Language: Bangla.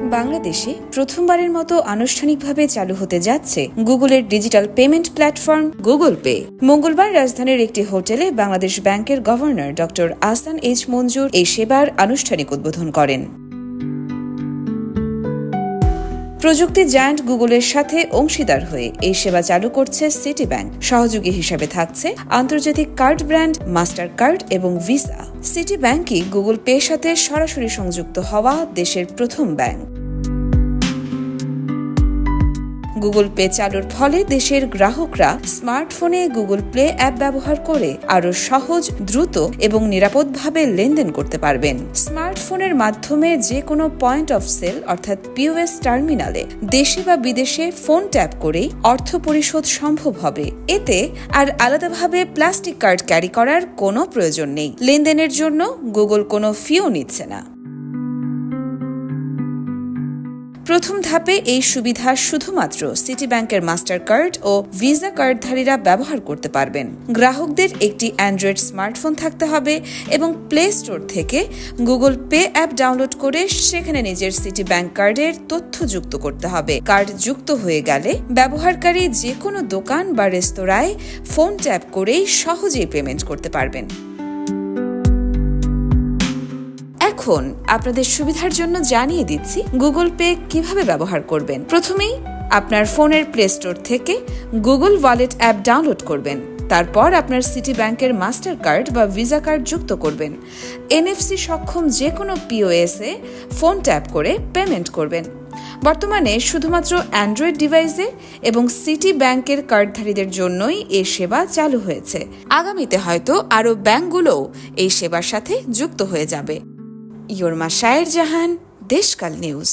বাংলাদেশে প্রথমবারের মতো আনুষ্ঠানিকভাবে চালু হতে যাচ্ছে গুগলের digital payment platform Google pay. মঙ্গলবার রাজধানীর একটি হোটেলে বাংলাদেশ ব্যাংকের গভর্নর ডক্টর আহসান এইচ মঞ্জুর এই সেবার আনুষ্ঠানিক উদ্বোধন করেন। প্রযুক্তি জায়ান্ট গুগলের সাথে অংশীদার হয়ে এই সেবা চালু করছে সিটি ব্যাংক। সহযোগী হিসেবে থাকছে আন্তর্জাতিক কার্ড ব্র্যান্ড মাস্টার কার্ড এবং ভিসা। সিটি ব্যাংকই গুগল পের সাথে সরাসরি সংযুক্ত হওয়া দেশের প্রথম ব্যাংক। গুগল পে চালুর ফলে দেশের গ্রাহকরা স্মার্টফোনে গুগল প্লে অ্যাপ ব্যবহার করে আরও সহজ, দ্রুত এবং নিরাপদভাবে লেনদেন করতে পারবেন। স্মার্টফোনের মাধ্যমে যে কোনো পয়েন্ট অফ সেল অর্থাৎ পিওএস টার্মিনালে দেশে বা বিদেশে ফোন ট্যাপ করেই অর্থ পরিশোধ সম্ভব হবে। এতে আর আলাদাভাবে প্লাস্টিক কার্ড ক্যারি করার কোনো প্রয়োজন নেই। লেনদেনের জন্য গুগল কোনো ফিও নিচ্ছে না। প্রথম ধাপে এই সুবিধা শুধুমাত্র সিটি ব্যাংকের মাস্টার কার্ড ও ভিসা কার্ডধারীরা ব্যবহার করতে পারবেন। গ্রাহকদের একটি অ্যান্ড্রয়েড স্মার্টফোন থাকতে হবে এবং প্লে স্টোর থেকে গুগল পে অ্যাপ ডাউনলোড করে সেখানে নিজের সিটি ব্যাংক কার্ডের তথ্য যুক্ত করতে হবে। কার্ড যুক্ত হয়ে গেলে ব্যবহারকারী যে কোনো দোকান বা রেস্তোরাঁয় ফোন ট্যাপ করেই সহজেই পেমেন্ট করতে পারবেন। এখন আপনাদের সুবিধার জন্য জানিয়ে দিচ্ছি গুগল পে কিভাবে ব্যবহার করবেন। প্রথমেই আপনার ফোনের প্লে স্টোর থেকে গুগল ওয়ালেট অ্যাপ ডাউনলোড করবেন। তারপর আপনার সিটি ব্যাংকের মাস্টার কার্ড বা ভিসা কার্ড যুক্ত করবেন। NFC সক্ষম যে কোনো POS-এ ফোন ট্যাপ করে পেমেন্ট করবেন। বর্তমানে শুধুমাত্র অ্যান্ড্রয়েড ডিভাইসে এবং সিটি ব্যাংকের কার্ডধারীদের জন্যই এই সেবা চালু হয়েছে। আগামীতে হয়তো আরও ব্যাংকগুলোও এই সেবার সাথে যুক্ত হয়ে যাবে। ইয়োরমা শায়ের জাহান, দেশকাল নিউজ।